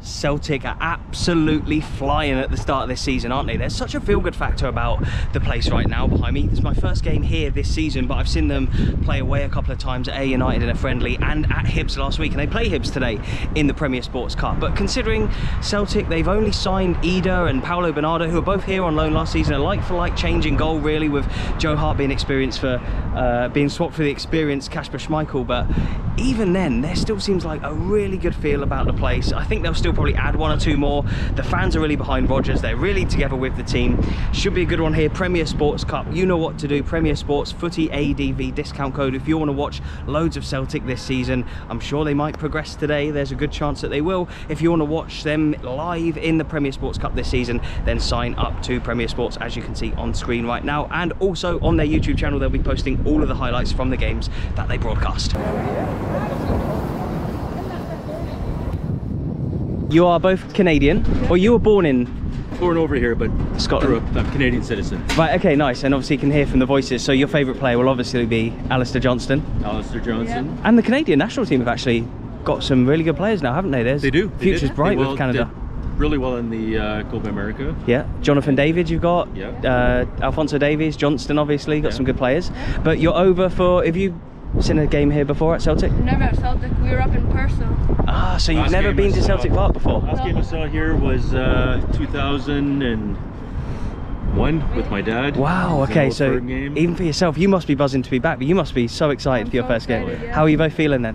Celtic are absolutely flying at the start of this season, aren't they? There's such a feel-good factor about the place right now behind me. This is my first game here this season, but I've seen them play away a couple of times at A United in a friendly and at Hibs last week, and they play Hibs today in the Premier Sports Cup. But considering Celtic, they've only signed Ida and Paulo Bernardo, who are both here on loan last season, a like-for-like change in goal really, with Joe Hart being being swapped for the experienced Kasper Schmeichel. But even then, there still seems like a really good feel about the place. I think they'll still probably add one or two more. The fans are really behind Rodgers. They're really together with the team. Should be a good one here. Premier Sports Cup. You know what to do. Premier Sports, Footy ADV discount code. If you want to watch loads of Celtic this season, I'm sure they might progress today. There's a good chance that they will. If you want to watch them live in the Premier Sports Cup this season, then sign up to Premier Sports, as you can see on screen right now. And also on their YouTube channel, they'll be posting all of the highlights from the games that they broadcast. You are both Canadian, or you were born in? Born over here, but Scotland. I'm a Canadian citizen. Right, okay, nice. And obviously you can hear from the voices, so your favourite player will obviously be Alistair Johnston. Alistair Johnston. Yeah. And the Canadian national team have actually got some really good players now, haven't they? They do. Future's bright with Canada. Did really well in the Copa America. Yeah, Jonathan David you've got. Yeah. Alphonso Davies, Johnston obviously, got some good players. But you're over for, have you seen a game here before at Celtic? Never at Celtic, we were up in Purcell. Ah, so you've never been to Celtic Park before? Last game I saw here was 2001 with my dad. Wow, okay, so even for yourself, you must be buzzing to be back, but you must be so excited for your first game. Yeah. How are you both feeling then?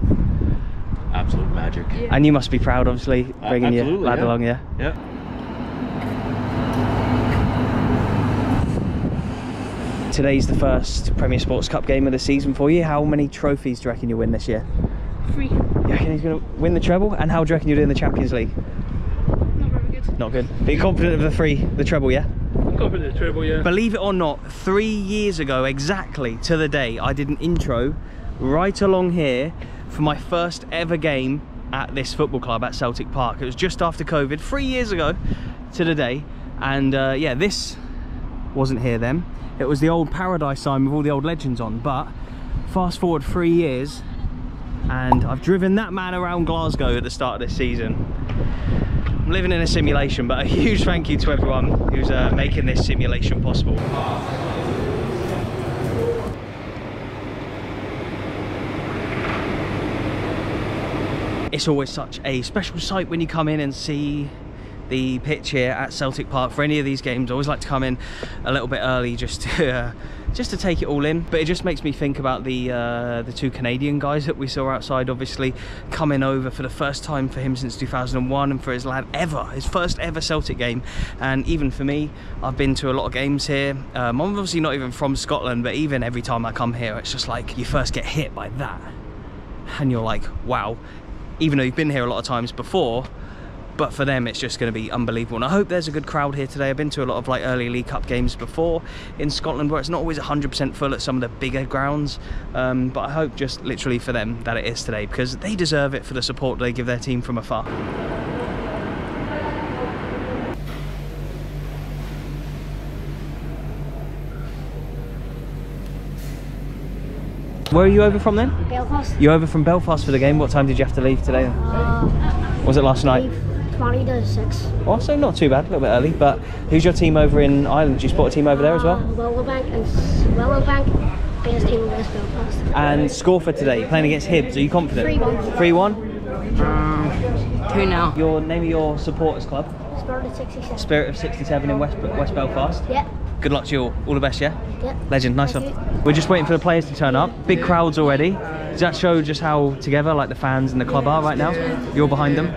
Absolute magic. Yeah. And you must be proud, obviously, bringing your lad along, yeah? Yeah. Today's the first Premier Sports Cup game of the season for you. How many trophies do you reckon you win this year? 3. You reckon he's going to win the treble? And how do you reckon you'll do in the Champions League? Not very good. Not good. But you're confident of the treble, yeah? I'm confident of the treble, yeah. Believe it or not, 3 years ago exactly to the day, I did an intro right along here for my first ever game at this football club at Celtic Park. It was just after COVID, 3 years ago to the day. And yeah, this wasn't here then. It was the old Paradise sign with all the old legends on, but fast forward 3 years and I've driven that man around Glasgow at the start of this season. I'm living in a simulation, but a huge thank you to everyone who's making this simulation possible. It's always such a special sight when you come in and see the pitch here at Celtic Park for any of these games. I always like to come in a little bit early just to take it all in. But it just makes me think about the two Canadian guys that we saw outside, obviously coming over for the first time for him since 2001, and for his lad his first ever Celtic game. And even for me, I've been to a lot of games here. I'm obviously not even from Scotland, but even every time I come here, it's just like you first get hit by that and you're like, wow. Even though you've been here a lot of times before, but for them it's just going to be unbelievable. And I hope there's a good crowd here today. I've been to a lot of like early League Cup games before in Scotland where it's not always 100% full at some of the bigger grounds, but I hope just literally for them that it is today, because they deserve it for the support they give their team from afar. Where are you over from then? Belfast. You're over from Belfast for the game. What time did you have to leave today? Was it last night? 20 to 6. Oh, so not too bad, a little bit early. But who's your team over in Ireland? Do you support a team over there as well? Willowbank, biggest team in West Belfast. And score for today, playing against Hibs, are you confident? 3-1. 3-1? 2-0. Your name of your supporters club? Spirit of 67. Spirit of 67 in West Belfast? Yeah. Good luck to you all. All the best, yeah? Yeah. Legend, nice one. We're just waiting for the players to turn up. Big crowds already. Does that show just how together like the fans and the club are right now? You're behind them.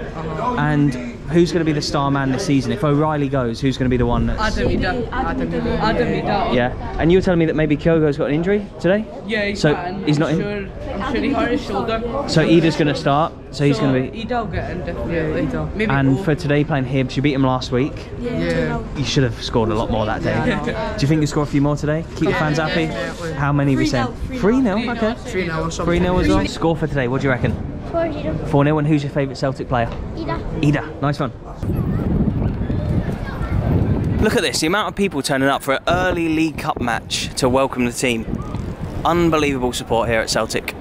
And who's going to be the star man this season? If O'Reilly goes, who's going to be the one that's... Adam Vidal. Yeah. And you were telling me that maybe Kyogo's got an injury today? Yeah, he's he's not in? I'm sure he hurt his shoulder. So Ida's going to start, so he's going to be... Ida'll get in, definitely. Maybe and for today playing Hibs, you beat him last week. Yeah. You should have scored a lot more that day. Do you think you score a few more today? Keep the fans happy? How many we sent? 3-0, okay. 3-0 or something. 3-0 as well. Score for today, what do you reckon? 4-0. 4-0, and who's your favourite Celtic player? Ida. Ida, nice one. Look at this, the amount of people turning up for an early League Cup match to welcome the team. Unbelievable support here at Celtic.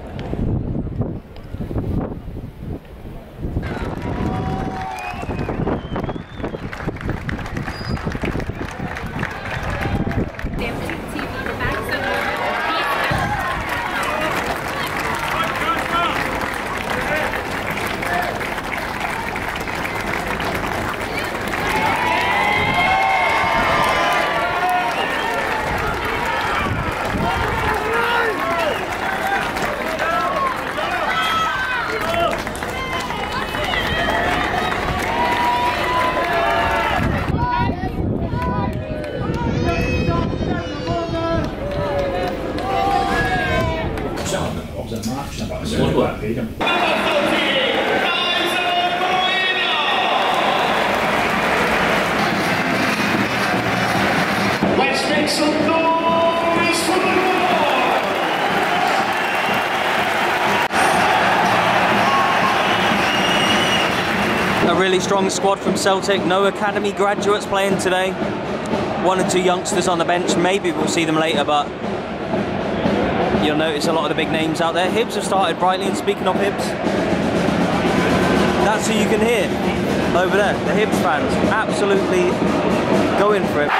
A really strong squad from Celtic. No academy graduates playing today. 1 or 2 youngsters on the bench. Maybe we'll see them later, but you'll notice a lot of the big names out there. Hibs have started brightly, and speaking of Hibs, that's who you can hear over there. The Hibs fans absolutely going for it.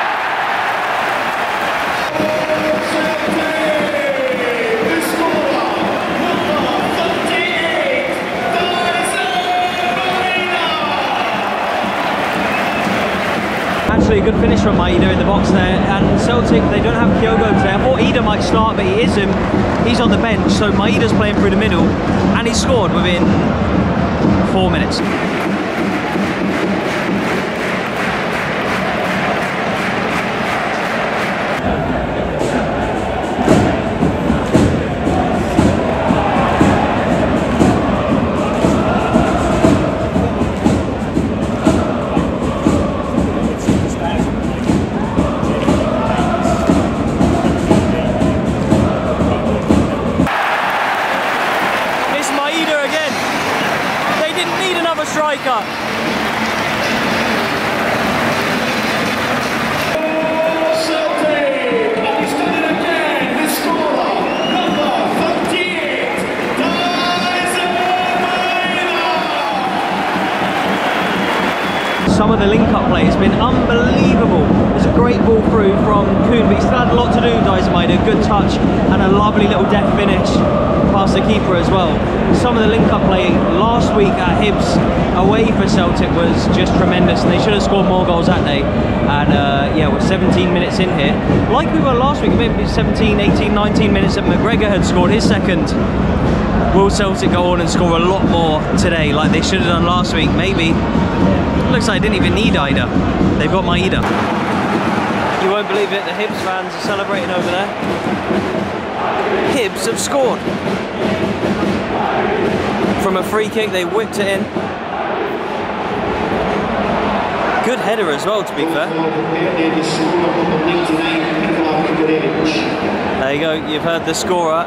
Actually, a good finish from Maeda in the box there. And Celtic, they don't have Kyogo today. I thought Ida might start, but he isn't. He's on the bench, so Maeda's playing through the middle, and he scored within 4 minutes. Striker. Some of the link-up play has been unbelievable. There's a great ball through from Kuhn, but he still had a lot to do, Maeda. Good touch and a lovely little deft finish past the keeper as well. Some of the link-up play last week at Hibs away for Celtic was just tremendous, and they should have scored more goals that day. And yeah, we're 17 minutes in here. Like we were last week, maybe 17, 18, 19 minutes that McGregor had scored his second. Will Celtic go on and score a lot more today like they should have done last week? Maybe. Looks like they didn't even need Ida. They've got Maeda. You won't believe it, the Hibs fans are celebrating over there. Hibs have scored. From a free kick, they whipped it in. Good header as well, to be fair. There you go, you've heard the scorer.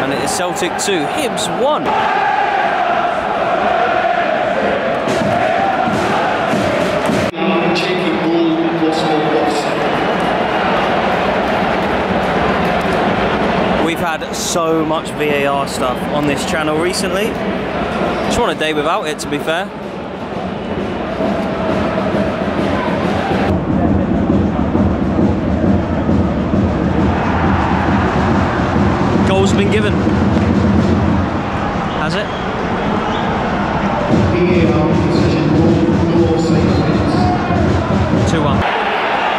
And it is Celtic 2, Hibs 1. We've had so much VAR stuff on this channel recently. Just want a day without it, to be fair. Goal's been given. Has it? 2-1.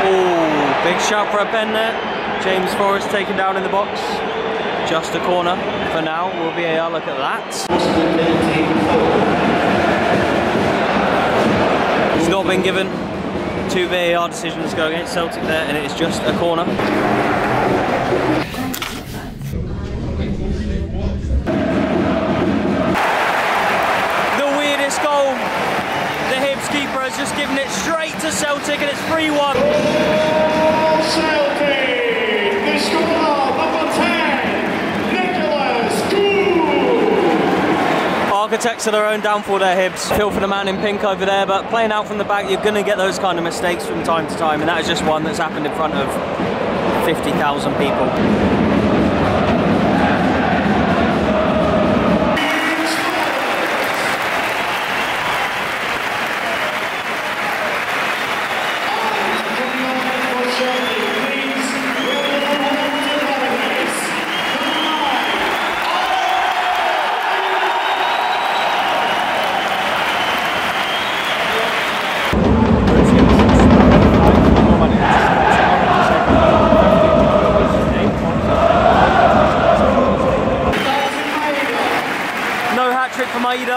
Oh, big shout for a pen there. James Forrest taken down in the box. Just a corner for now. Will VAR look at that? It's not been given. 2 VAR decisions go against Celtic there, and it is just a corner. The weirdest goal. The Hibs keeper has just given it straight to Celtic, and it's 3-1. Celtic! The scorer, number 10, Architects of their own downfall there, Hibs. Feel for the man in pink over there, but playing out from the back, you're going to get those kind of mistakes from time to time, and that is just one that's happened in front of 50,000 people.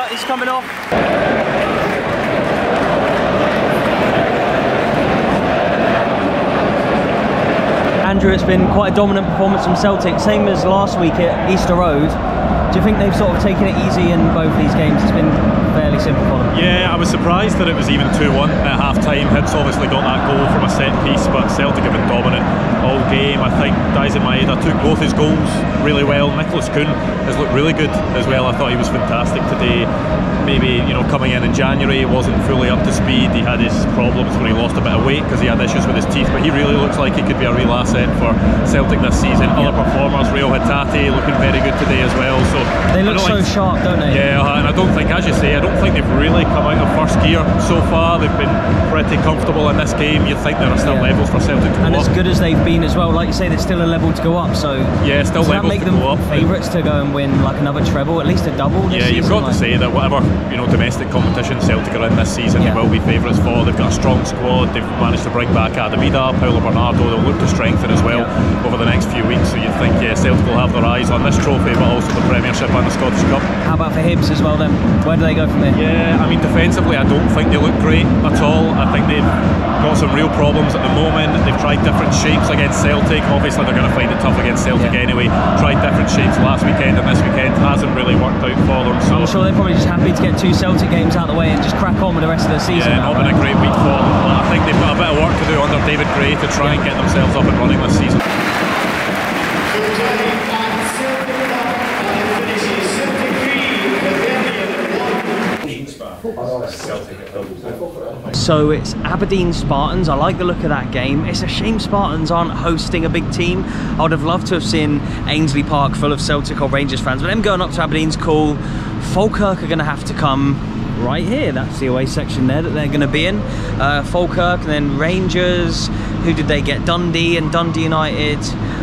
He's coming off. Andrew, it's been quite a dominant performance from Celtic, same as last week at Easter Road. Do you think they've sort of taken it easy in both these games? It's been fairly simple for them. Yeah, I was surprised that it was even 2-1 at half-time. Hibs obviously got that goal from a set piece, but Celtic have been dominant all game. I think Daisen Maeda took both his goals really well. Nicholas Kuhn has looked really good as well. I thought he was fantastic today. Maybe, you know, coming in January, he wasn't fully up to speed. He had his problems where he lost a bit of weight because he had issues with his teeth, but he really looks like he could be a real asset for Celtic this season. Other performers, Rio Hatate looking very good today as well. So they look so sharp, don't they? Yeah, and I don't think, as you say, I don't think they've really come out of first gear so far. They've been pretty comfortable in this game. You'd think there are still levels for Celtic to go up. And as good as they've been as well, like you say, there's still a level to go up. So yeah, still does levels that make to them go up. Favourites to go and win like another treble, at least a double this season? You've got to say that whatever, you know, domestic competition Celtic are in this season, they will be favourites for. They've got a strong squad. They've managed to bring back Adam Ida, Paulo Bernardo. They'll look to strengthen as well over the next few weeks. So you'd think, Celtic will have their eyes on this trophy, but also the Premiership and the Scottish Cup. How about for Hibs as well then? Where do they go from here? Yeah, I mean, defensively, I don't think they look great at all. I think they've got some real problems at the moment. They've tried different shapes against Celtic. Obviously, they're going to find it tough against Celtic anyway. Tried different shapes last weekend and this weekend. Hasn't really worked out for them. So I'm sure they're probably just happy to get 2 Celtic games out of the way and just crack on with the rest of the season. Yeah, not been a great week for them. I think they've got a bit of work to do under David Gray to try and get themselves up and running this season. So it's Aberdeen Spartans. I like the look of that game. It's a shame Spartans aren't hosting a big team. I would have loved to have seen Ainsley Park full of Celtic or Rangers fans, but them going up to Aberdeen's cool. Falkirk are going to have to come right here. That's the away section there that they're going to be in. Falkirk, and then Rangers. Who did they get? Dundee and Dundee United.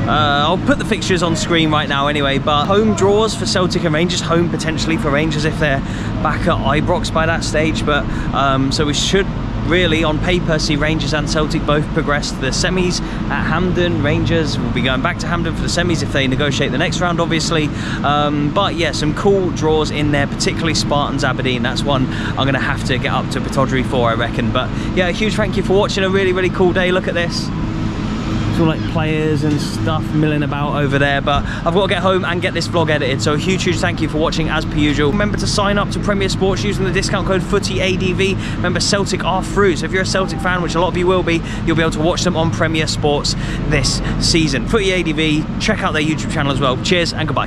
I'll put the fixtures on screen right now anyway, but home draws for Celtic and Rangers, home potentially for Rangers if they're back at Ibrox by that stage, but so we should really on paper see Rangers and Celtic both progress to the semis at Hampden. Rangers will be going back to Hampden for the semis if they negotiate the next round obviously, but yeah, some cool draws in there, particularly Spartans Aberdeen. That's one I'm going to have to get up to Pittodrie for, I reckon. But yeah, a huge thank you for watching. A really cool day. Look at this. It's all like players and stuff milling about over there, but I've got to get home and get this vlog edited, so a huge thank you for watching as per usual. Remember to sign up to Premier Sports using the discount code FOOTYADV. Remember, Celtic are through, so if you're a Celtic fan, which a lot of you will be, you'll be able to watch them on Premier Sports this season. Footy ADV, check out their YouTube channel as well. Cheers and goodbye.